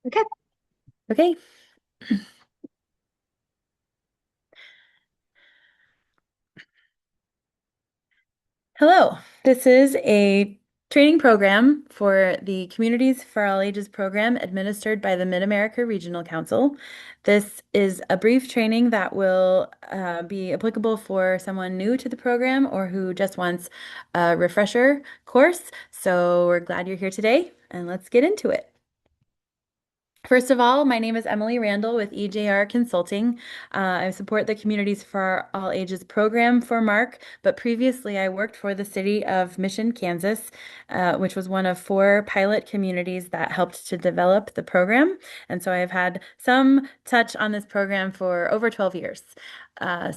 Okay. Okay. Hello. This is a training program for the Communities for All Ages program administered by the Mid-America Regional Council. This is a brief training that will be applicable for someone new to the program or who just wants a refresher course. So we're glad you're here today, and let's get into it. First of all, my name is Emily Randall with EJR Consulting. I support the Communities for All Ages program for Mark, but previously I worked for the city of Mission, Kansas, which was one of four pilot communities that helped to develop the program. And so I've had some touch on this program for over 12 years.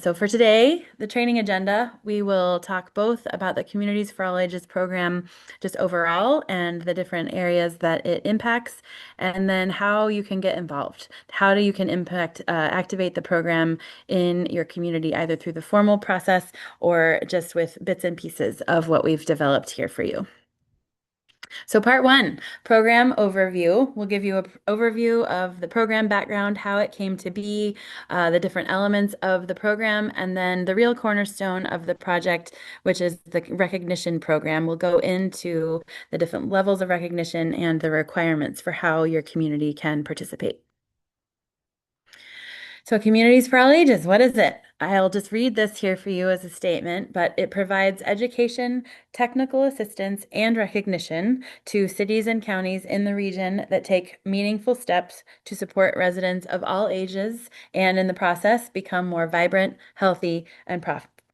So for today, the training agenda, we will talk both about the Communities for All Ages program just overall and the different areas that it impacts, and then how you can get involved. How do you can activate the program in your community, either through the formal process or just with bits and pieces of what we've developed here for you. So part one, program overview. We'll give you an overview of the program background, how it came to be, the different elements of the program, and then the real cornerstone of the project, which is the recognition program. We'll go into the different levels of recognition and the requirements for how your community can participate. So, Communities for All Ages, what is it? I'll just read this here for you as a statement, but it provides education, technical assistance, and recognition to cities and counties in the region that take meaningful steps to support residents of all ages and in the process become more vibrant, healthy, and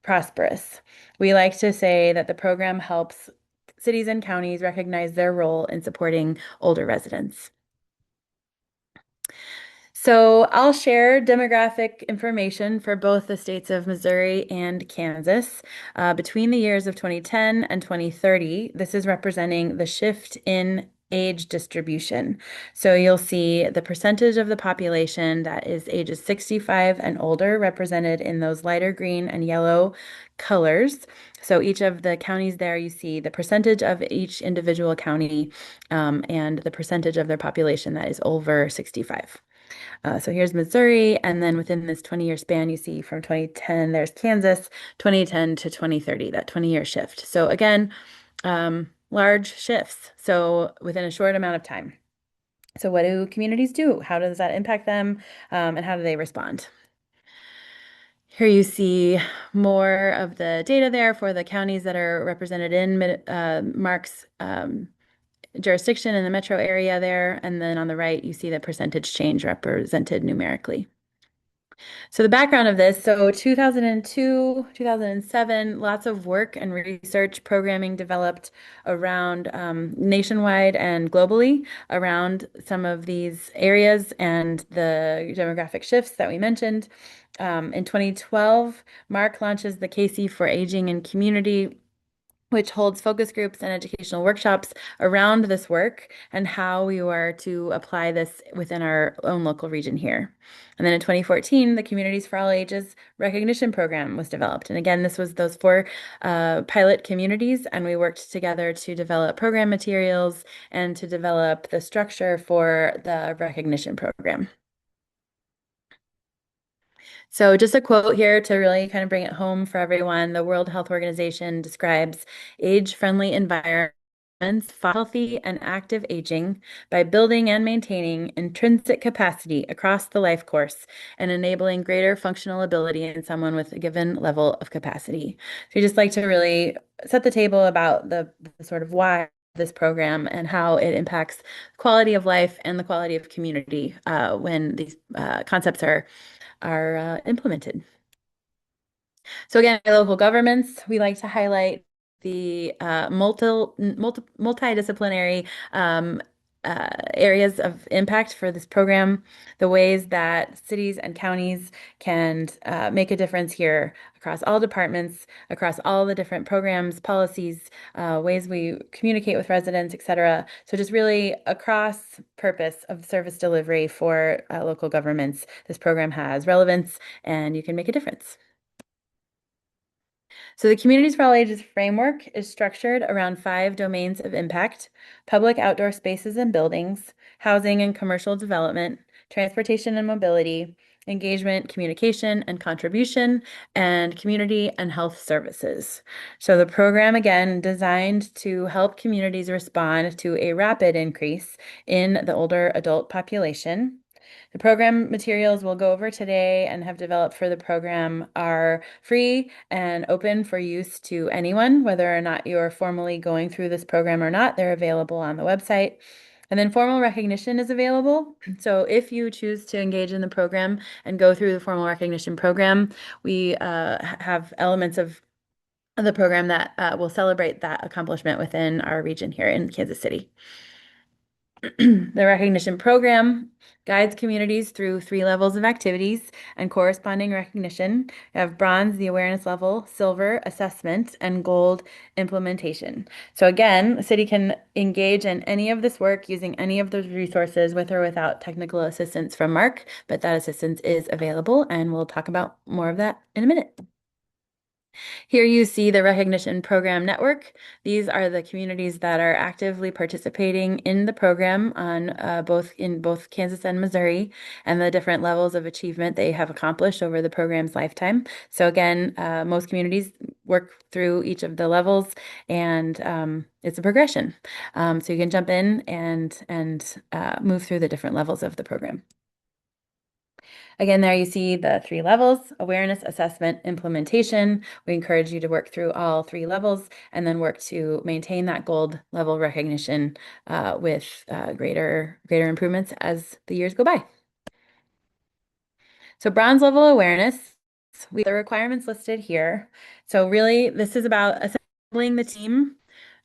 prosperous. We like to say that the program helps cities and counties recognize their role in supporting older residents. So I'll share demographic information for both the states of Missouri and Kansas. Between the years of 2010 and 2030, this is representing the shift in age distribution. So you'll see the percentage of the population that is ages 65 and older represented in those lighter green and yellow colors. So each of the counties there, you see the percentage of each individual county and the percentage of their population that is over 65. So here's Missouri, and then within this 20-year span, you see from 2010, there's Kansas, 2010 to 2030, that 20-year shift. So again, large shifts. So within a short amount of time. So what do communities do? How does that impact them, and how do they respond? Here you see more of the data there for the counties that are represented in Mark's jurisdiction in the metro area there. And then on the right, you see the percentage change represented numerically. So the background of this, so 2002, 2007, lots of work and research programming developed around nationwide and globally around some of these areas and the demographic shifts that we mentioned. In 2012, Mark launches the Casey for Aging and Community, which holds focus groups and educational workshops around this work and how we were to apply this within our own local region here. And then in 2014, the Communities for All Ages recognition program was developed. And again, this was those four pilot communities, and we worked together to develop program materials and to develop the structure for the recognition program. So, just a quote here to really kind of bring it home for everyone. The World Health Organization describes age-friendly environments for healthy and active aging by building and maintaining intrinsic capacity across the life course and enabling greater functional ability in someone with a given level of capacity. So, we just like to really set the table about the sort of why this program and how it impacts quality of life and the quality of community when these concepts are implemented. So again, local governments, we like to highlight the multidisciplinary areas of impact for this program, the ways that cities and counties can make a difference here across all departments, across all the different programs, policies, ways we communicate with residents, et cetera. So just really across purpose of service delivery for local governments, this program has relevance and you can make a difference. So the Communities for All Ages framework is structured around five domains of impact: public outdoor spaces and buildings, housing and commercial development, transportation and mobility, engagement, communication and contribution, and community and health services. So the program, again, designed to help communities respond to a rapid increase in the older adult population. The program materials we'll go over today and have developed for the program are free and open for use to anyone, whether or not you're formally going through this program or not. They're available on the website. And then formal recognition is available. So if you choose to engage in the program and go through the formal recognition program, we have elements of the program that will celebrate that accomplishment within our region here in Kansas City. The recognition program guides communities through three levels of activities and corresponding recognition. You have bronze, the awareness level, silver, assessment, and gold, implementation. So again, the city can engage in any of this work using any of those resources with or without technical assistance from Mark, but that assistance is available, and we'll talk about more of that in a minute. Here you see the Recognition Program Network. These are the communities that are actively participating in the program on both Kansas and Missouri, and the different levels of achievement they have accomplished over the program's lifetime. So again, most communities work through each of the levels, and it's a progression. So you can jump in and move through the different levels of the program. Again, there you see the three levels: awareness, assessment, implementation. We encourage you to work through all three levels and then work to maintain that gold level recognition with greater improvements as the years go by. So bronze level awareness, we have the requirements listed here. So really, this is about assembling the team,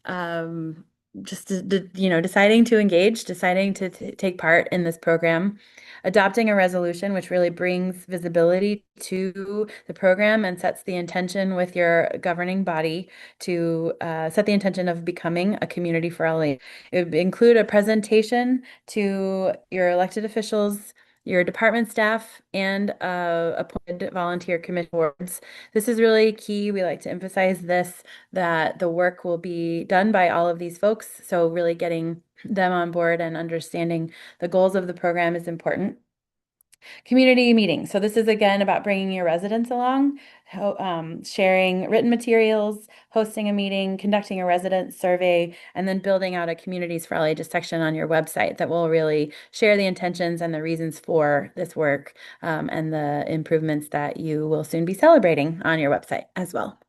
um, deciding to engage, deciding to take part in this program, adopting a resolution which really brings visibility to the program and sets the intention with your governing body to set the intention of becoming a community for all ages. It would include a presentation to your elected officials, your department staff, and appointed volunteer committee boards. This is really key. We like to emphasize this, that the work will be done by all of these folks. So really getting them on board and understanding the goals of the program is important. Community meetings. So this is again about bringing your residents along, sharing written materials, hosting a meeting, conducting a resident survey, and then building out a Communities for All Ages section on your website that will really share the intentions and the reasons for this work, and the improvements that you will soon be celebrating on your website as well.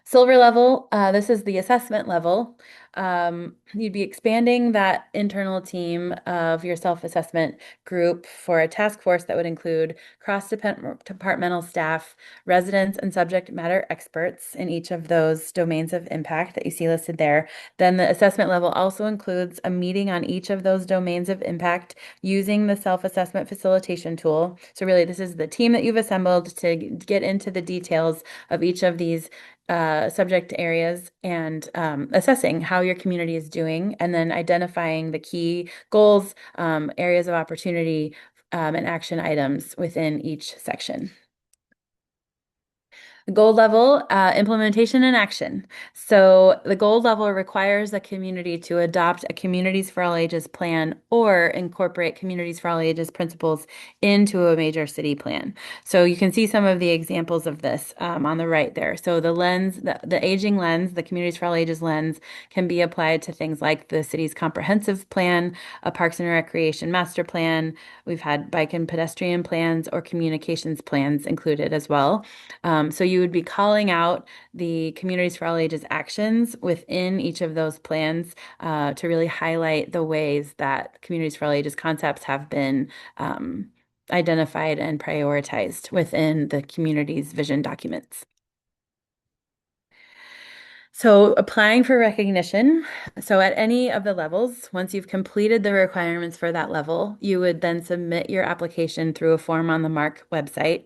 Silver level, this is the assessment level. You'd be expanding that internal team of your self-assessment group for a task force that would include cross-departmental staff, residents, and subject matter experts in each of those domains of impact that you see listed there. Then the assessment level also includes a meeting on each of those domains of impact using the self-assessment facilitation tool. So really, this is the team that you've assembled to get into the details of each of these subject areas and assessing how your community is doing, and then identifying the key goals, areas of opportunity, and action items within each section. Gold level, implementation and action. So the gold level requires a community to adopt a Communities for All Ages plan or incorporate Communities for All Ages principles into a major city plan. So you can see some of the examples of this on the right there. So the lens, the aging lens, the Communities for All Ages lens can be applied to things like the city's comprehensive plan, a Parks and Recreation master plan. We've had bike and pedestrian plans or communications plans included as well. So you would be calling out the Communities for All Ages actions within each of those plans to really highlight the ways that Communities for All Ages concepts have been identified and prioritized within the community's vision documents. So applying for recognition. So at any of the levels, once you've completed the requirements for that level, you would then submit your application through a form on the MARC website.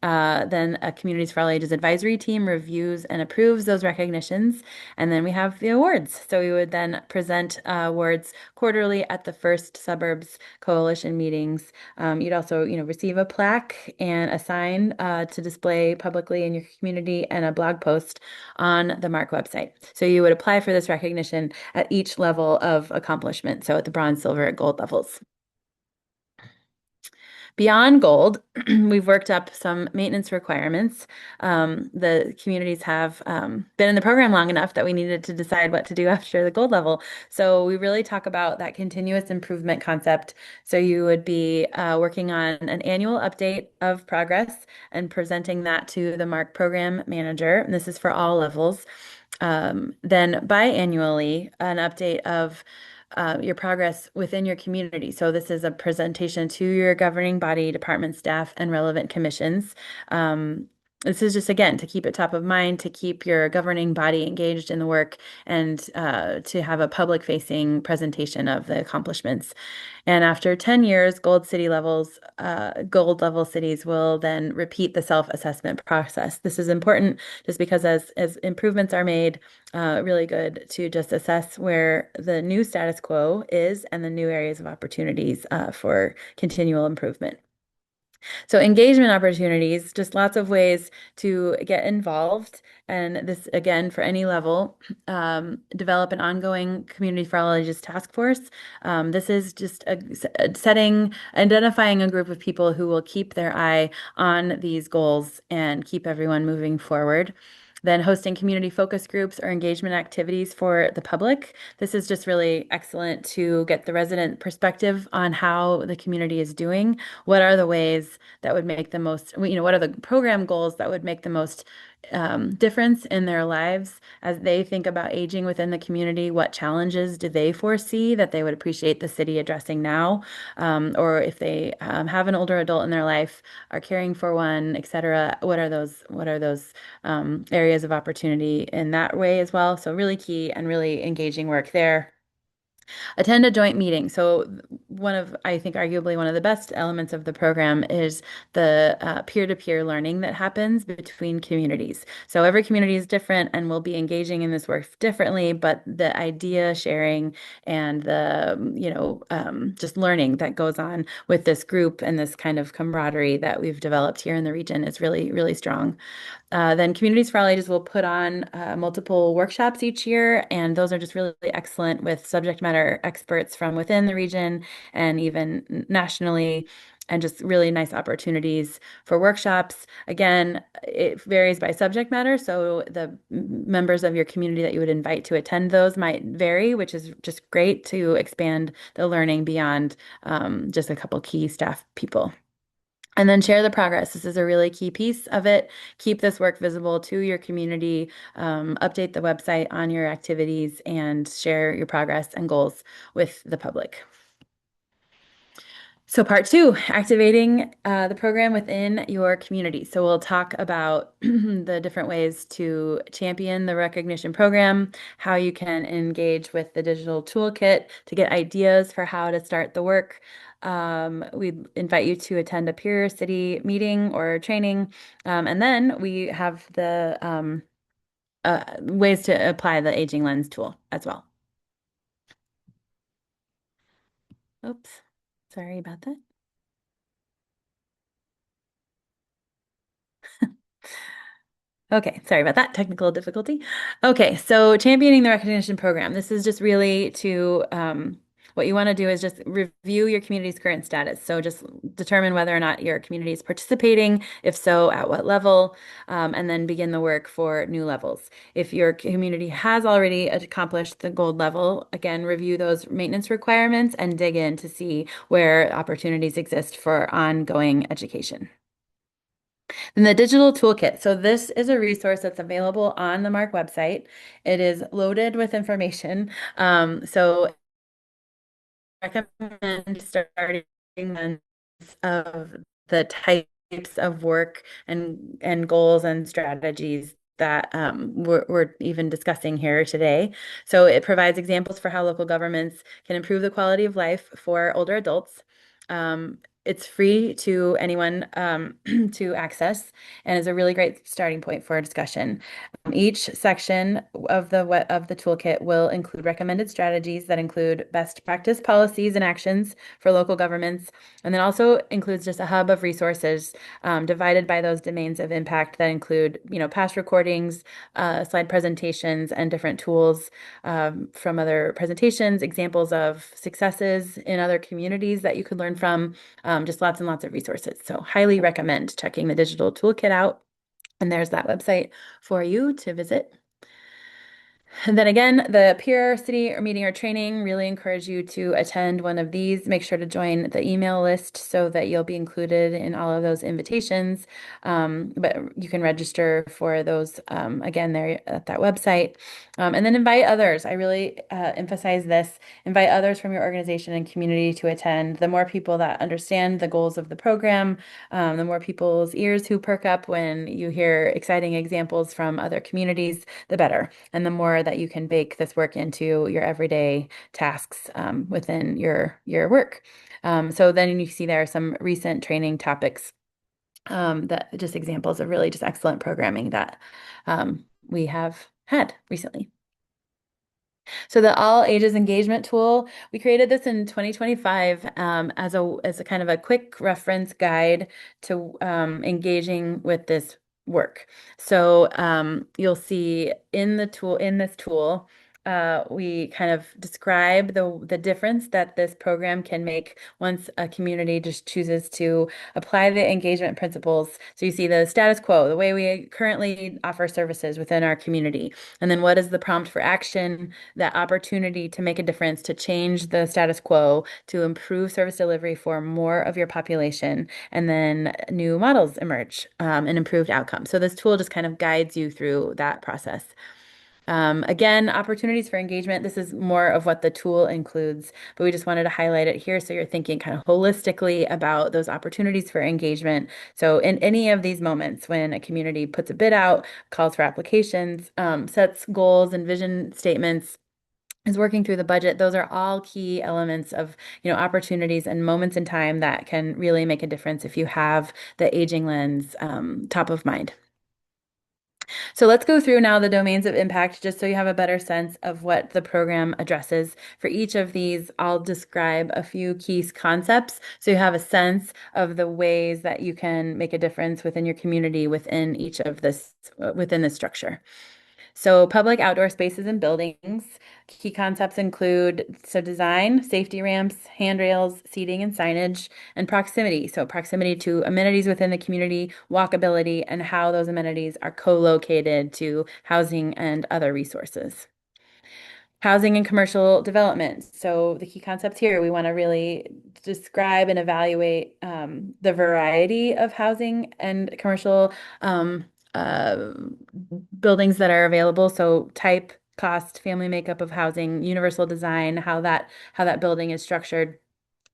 Then a Communities for All Ages advisory team reviews and approves those recognitions. And then we have the awards. So we would then present awards quarterly at the First Suburbs Coalition meetings. You'd also, receive a plaque and a sign to display publicly in your community and a blog post on the MARC website. So you would apply for this recognition at each level of accomplishment. So at the bronze, silver, and gold levels. Beyond gold, we've worked up some maintenance requirements. The communities have been in the program long enough that we needed to decide what to do after the gold level. So we really talk about that continuous improvement concept. So you would be working on an annual update of progress and presenting that to the MARC program manager. And this is for all levels. Then biannually, an update of your progress within your community. So this is a presentation to your governing body, department staff, and relevant commissions. This is just, again, to keep it top of mind, to keep your governing body engaged in the work, and to have a public-facing presentation of the accomplishments. And after 10 years, gold level cities will then repeat the self-assessment process. This is important just because as improvements are made, really good to just assess where the new status quo is and the new areas of opportunities for continual improvement. So engagement opportunities, just lots of ways to get involved. And this, again, for any level, develop an ongoing Community for All Ages task force. This is just identifying a group of people who will keep their eye on these goals and keep everyone moving forward. Then hosting community focus groups or engagement activities for the public. This is just really excellent to get the resident perspective on how the community is doing. What are the ways that would make the most, what are the program goals that would make the most difference in their lives as they think about aging within the community? What challenges do they foresee that they would appreciate the city addressing now? Or if they have an older adult in their life, are caring for one, et cetera, what are those areas of opportunity in that way as well? So really key and really engaging work there. Attend a joint meeting. So I think, arguably one of the best elements of the program is the peer-to-peer learning that happens between communities. So every community is different and will be engaging in this work differently, but the idea sharing and just learning that goes on with this group and this kind of camaraderie that we've developed here in the region is really, really strong. Then Communities for All Ages will put on multiple workshops each year, and those are just really excellent with subject matter experts from within the region and even nationally, and just really nice opportunities for workshops. Again, it varies by subject matter, so the members of your community that you would invite to attend those might vary, which is just great to expand the learning beyond just a couple key staff people. And then share the progress. This is a really key piece of it. Keep this work visible to your community, update the website on your activities, and share your progress and goals with the public. So part two, activating the program within your community. So we'll talk about the different ways to champion the recognition program, how you can engage with the digital toolkit to get ideas for how to start the work. We invite you to attend a peer city meeting or training. And then we have the ways to apply the Aging Lens tool as well. Oops, sorry about that. Okay, sorry about that technical difficulty. Okay, so championing the recognition program. This is just really to what you want to do is just review your community's current status. So just determine whether or not your community is participating, if so, at what level, and then begin the work for new levels. If your community has already accomplished the gold level, again, review those maintenance requirements and dig in to see where opportunities exist for ongoing education. Then the digital toolkit. So this is a resource that's available on the MARC website. It is loaded with information. So I recommend starting of the types of work and goals and strategies that we're even discussing here today. So it provides examples for how local governments can improve the quality of life for older adults. It's free to anyone to access and is a really great starting point for a discussion. Each section of the toolkit will include recommended strategies that include best practice policies and actions for local governments, and then also includes just a hub of resources divided by those domains of impact that include, past recordings, slide presentations, and different tools from other presentations, examples of successes in other communities that you could learn from, just lots and lots of resources. So highly recommend checking the digital toolkit out. And there's that website for you to visit. And then again, the peer, city, or meeting or training, really encourage you to attend one of these. Make sure to join the email list so that you'll be included in all of those invitations. But you can register for those again there at that website. And then invite others. I really emphasize this. Invite others from your organization and community to attend. The more people that understand the goals of the program, the more people's ears who perk up when you hear exciting examples from other communities, the better. And the more that you can bake this work into your everyday tasks within your work. So then you see there are some recent training topics that just examples of really just excellent programming that we have had recently. So the All Ages Engagement Tool, we created this in 2025 as a kind of a quick reference guide to engaging with this work. So you'll see in this tool, we kind of describe the difference that this program can make once a community just chooses to apply the engagement principles. So you see the status quo, the way we currently offer services within our community, and then what is the prompt for action, that opportunity to make a difference, to change the status quo, to improve service delivery for more of your population, and then new models emerge and improved outcomes. So this tool just kind of guides you through that process. Again, opportunities for engagement. This is more of what the tool includes, but we just wanted to highlight it here so you're thinking kind of holistically about those opportunities for engagement. So in any of these moments when a community puts a bid out, calls for applications, sets goals and vision statements, is working through the budget, those are all key elements of, opportunities and moments in time that can really make a difference if you have the aging lens top of mind. So let's go through now the domains of impact just so you have a better sense of what the program addresses. For each of these, I'll describe a few key concepts so you have a sense of the ways that you can make a difference within your community within this structure. So public outdoor spaces and buildings. Key concepts include design, safety ramps, handrails, seating and signage, and proximity. So proximity to amenities within the community, walkability, and how those amenities are co-located to housing and other resources. Housing and commercial development. So the key concepts here, we want to really describe and evaluate the variety of housing and commercial uh, buildings that are available. So type, cost, family makeup of housing, universal design, how that building is structured.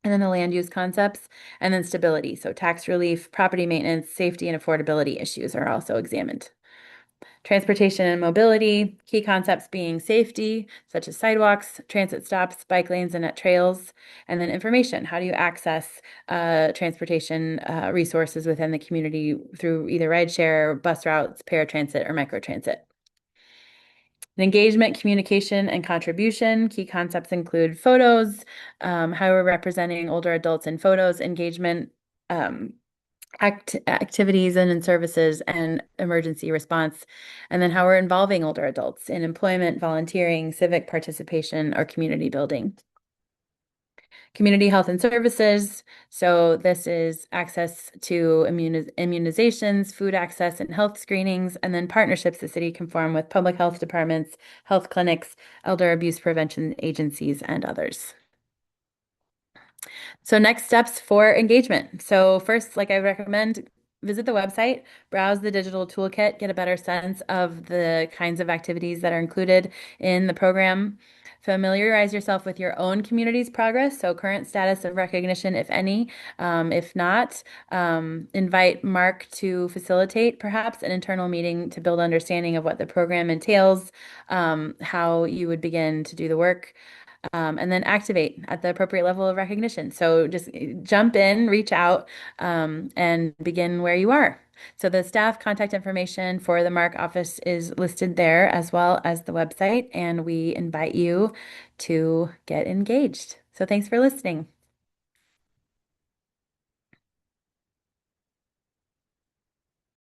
And then the land use concepts, and then stability. So tax relief, property maintenance, safety, and affordability issues are also examined. Transportation and mobility, key concepts being safety, such as sidewalks, transit stops, bike lanes, and at trails. And then information, how do you access transportation resources within the community through either rideshare, bus routes, paratransit, or microtransit. Engagement, communication, and contribution. Key concepts include photos, how we're representing older adults in photos, engagement, activities and in services, and emergency response, and then how we're involving older adults in employment, volunteering, civic participation, or community building. Community health and services. So this is access to immunizations, food access, and health screenings, and then partnerships the city can form with public health departments, health clinics, elder abuse prevention agencies, and others. So next steps for engagement. So first, like I recommend, visit the website, browse the digital toolkit, get a better sense of the kinds of activities that are included in the program. Familiarize yourself with your own community's progress, so current status of recognition, if any. If not, invite Mark to facilitate perhaps an internal meeting to build understanding of what the program entails, how you would begin to do the work. and then activate at the appropriate level of recognition. So just jump in, reach out, and begin where you are. So the staff contact information for the MARC office is listed there as well as the website, and we invite you to get engaged. So thanks for listening.